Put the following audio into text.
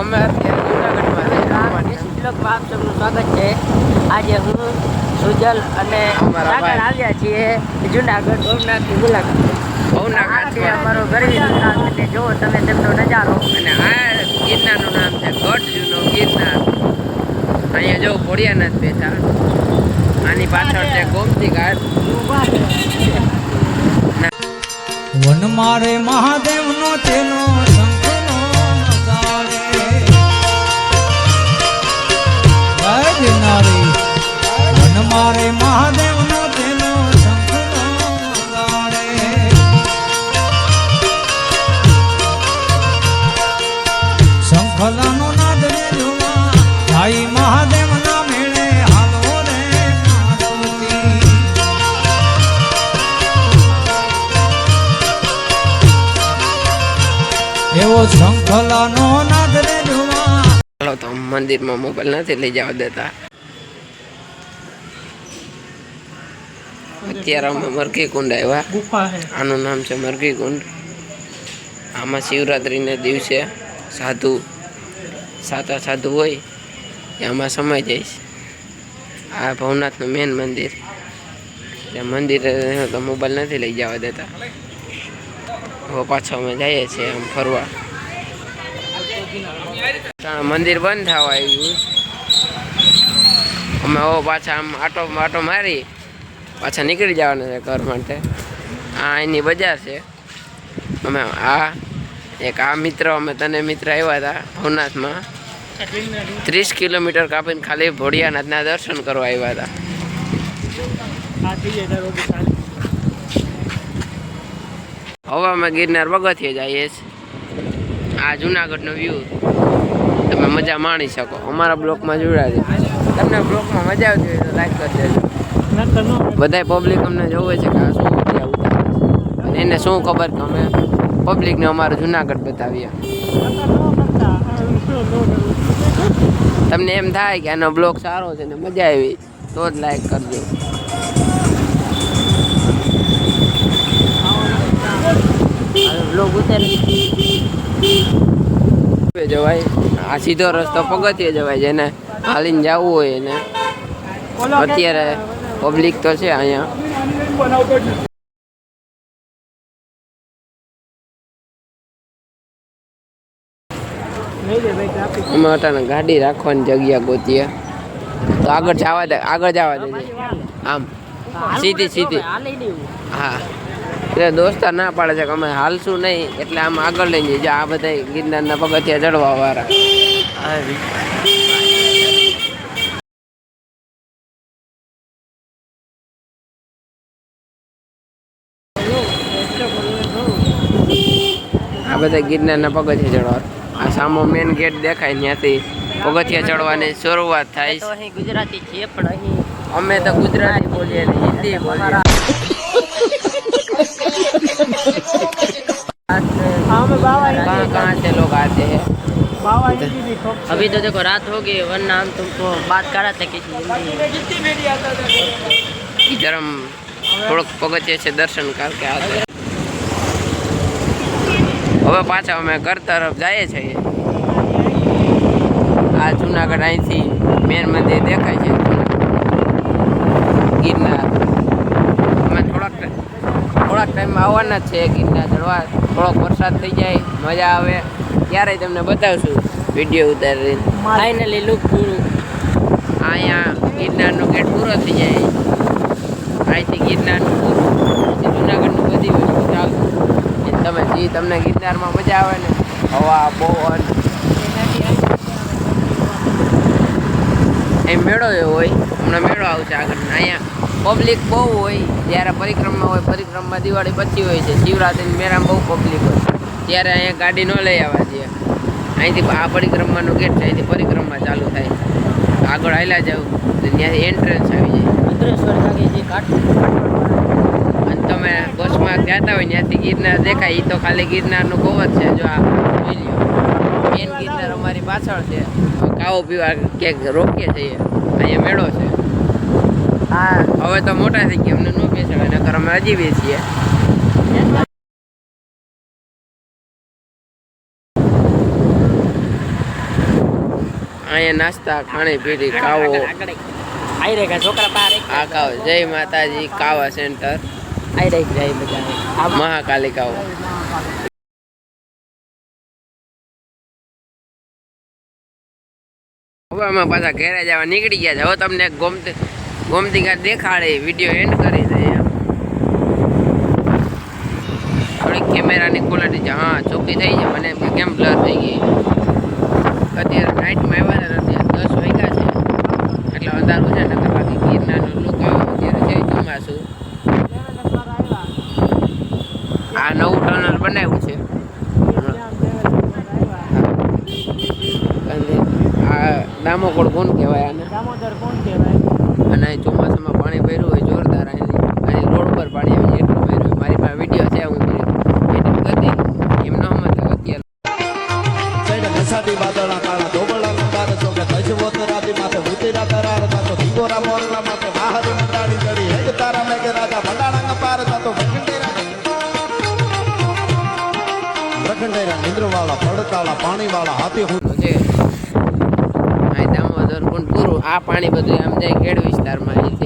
અમે અત્યારે જૂનાગઢમાં આપ સૌનું સ્વાગત છે। આજે હું સુજલ અને સાગર આવ્યા છીએ જૂનાગઢ ભવનાથની મુલાકાત છે। અમારો ગરવી અને જો તમે તેમનો નજારો અને આ ગિરનારનું નામ છે ગઢ જૂનો ગિરનાર। અહીંયા જો ઘોડિયાનાથ બેઠા, આની પાછળ છે ગોમતી ઘાટ। વન મારે મહાદેવ નો તેનો શંખનો નગાડે, જય ગિરનારી। વન મારે મહાદેવ નો તેનો શંખનો નગાડે, શંખલાનો નાદ રે જોવા ભાઈ મહાદેવ ના મેળે હાલો રે મારુતિ। એવો શંખલાનો નાદ રે જોવા। ચાલો તો મંદિરમાં મોબાઈલ નથી લઈ જવા દેતા। અત્યારે અમે મરઘી કુંડ આવ્યા। આનું નામ છે મરઘી કુંડ। આમાં શિવરાત્રિને દિવસે સાધુ હોય એ આમાં સમાઈ જાય છે। આ ભવનાથનું મેન મંદિર, ત્યાં મંદિરે તો મોબાઈલ નથી લઈ જવા દેતા। હવે પાછો અમે જઈએ છીએ આમ ફરવા। મંદિર બંધ થવા આવ્યું, અમે હવે પાછા આમ આટો મારી પાછા નીકળી જવાના છે ઘર માટે। આ એની બજાર છે। અમે એક મિત્ર અમે તને મિત્ર આવ્યા હતા ભવનાથમાં 30 કિલોમીટર કાપીને ખાલી ભોળિયાનાથના દર્શન કરવા આવ્યા હતા। હવે અમે ગિરનાર પગથિયે જઈએ છીએ। આ જુનાગઢનો વ્યૂ તમે મજા માણી શકો। અમારા બ્લોકમાં જોડાજો। તમને બ્લોકમાં મજા આવતી હોય તો લાઈક કરી દેજો। બધા પબ્લિક અમને જોવે છે કે આ શું વિડીયો ઉતારે છે, અને એને શું ખબર કે અમે પબ્લિકને અમારું જુનાગઢ બતાવીએ। તમને એમ થાય કે આનો બ્લોગ સારો છે ને મજા આવી તો જ લાઈક કરજો। જવાય આ સીધો રસ્તો પગથિયે જવાય, જેને હાલીને જવું હોય એને। અત્યારે પબ્લિક તો છે અહીંયા। અમે અટાણે ગાડી રાખવાની જગ્યા ગોતીએ તો આગળ જવા દે આમ સીધી હા। એટલે દોસ્તાર ના પાડે છે કે અમે હાલશું નહીં, એટલે આમ આગળ લઈ જઈએ। આ બધા ગિરનારના પગથિયા ચડવા વાળા। આ બધા ગિરનારના પગથિયા ચડવા। આ સામો મેન ગેટ દેખાય, ત્યાંથી પગથિયા ચડવાની શરૂઆત થાય છે। અહીં ગુજરાતી છે પણ અહીં અમે તો ગુજરાતી બોલીએ ને હિન્દી બોલીએ। कहाँ से लोग आते हैं? अभी तो देखो रात हो गई, वरना हम तुमको बात करा था किसी इधर हम થોડોક પગથિયે છે દર્શન કરકે આતે। હવે પાછા અમે ઘર તરફ જઈએ છીએ। આ જુનાગઢ અહીંથી મેન મંદિર દેખાય છે ગિરનાર। અમે થોડાક ટાઈમમાં આવવાના જ છે ગિરનાર ચડવા। થોડોક વરસાદ થઈ જાય મજા આવે ત્યારે તમને બતાવશું વિડીયો ઉતારીને। ફાઇનલી લુક પૂરું। અહીંયા ગિરનારનો ગેટ પૂરો થઈ જાય, અહીંથી ગિરનારનું પૂરું જુનાગઢનું બધી વસ્તુ ચાલુ। તમને ગિરનારમાં મજા આવે ને, હવા પવન એ મેળો એવો હોય। હમણાં મેળો આવશે આગળ। અહીંયા પબ્લિક બહુ હોય જ્યારે પરિક્રમા હોય, પરિક્રમા દિવાળી પછી હોય છે। શિવરાત્રિની મેળામાં બહુ પબ્લિક હોય ત્યારે અહીંયા ગાડી ન લઈ આવવા દે। અહીંથી આ પરિક્રમાનો ગેટ છે, અહીંથી પરિક્રમા ચાલુ થાય। આગળ હાલ્યા જાવ તો ત્યાંથી એન્ટ્રન્સ આવી જાય। અને તમે બસમાં જતા હોય ત્યાંથી ગિરનાર દેખાય, એ તો ખાલી ગિરનારનું કવચ છે। જો આ જોઈ લ્યો, મેન ગિરનાર અમારી પાછળ છે। ખાવો પીવા ક્યાંક રોકીએ છીએ, અહીંયા મેળો છે। હા હવે તો મોટા થઈ ગયા, અમને ન બેસાડે, નકર અમે હજી બેસીએ। અહીંયા નાસ્તા ખાણી પીણી કાવો આઈ રે છોકરા બહાર આ કાવો જય માતાજી કાવા સેન્ટર આઈ રે જાય બધા મહાકાલી કાવો હવે અમે પાછા ઘેરે જવા નીકળી ગયા છે હવે તમને ગોમતી ઘાટ દેખાડે વિડીયો એન્ડ કરી દે એમ થોડીક કેમેરાની ક્વોલિટી છે હા ચોખ્ખી થઈ છે મને એમ કે કેમ બ્લર થઈ ગઈ અત્યારે નાઇટમાં આવ્યા ને અત્યારે 10 વાગ્યા છે એટલે અંધારું છે ને બાકી ગિરનારનો લુક આવે અત્યારે છે ચોમાસું આ નવું ટનલ બનાવ્યું છે આ દામોકોડ કોણ કહેવાય આને દામોદર કોણ કહેવાય અને અહીં ચોમાસામાં પાણી ભર્યું હોય જોરદાર અહીં રોડ પર પાણી આવી એટલું ભર્યું હોય મારી પાસે વિડીયો છે હું એડિટ કરી એમ ન સમજતા અત્યારે નસાડી વાદળા કાળા ધોબળા લંબાર ચોકે તજવો તરાદી માથે ઉતરા કરાર તાતો દીકોરા મોરલા માથે બહારી મંડાડી ચડી હેજ તારા મેઘ રાજા ભંડાણા પાર તાતો પ્રખંડેરા નિંદ્રવાળા પડતાળા પાણીવાળા હાથી હું છે અહીં દામોદર કુંડ પૂરું આ પાણી બધું આમ જાય ખેડ વિસ્તારમાં અહીંથી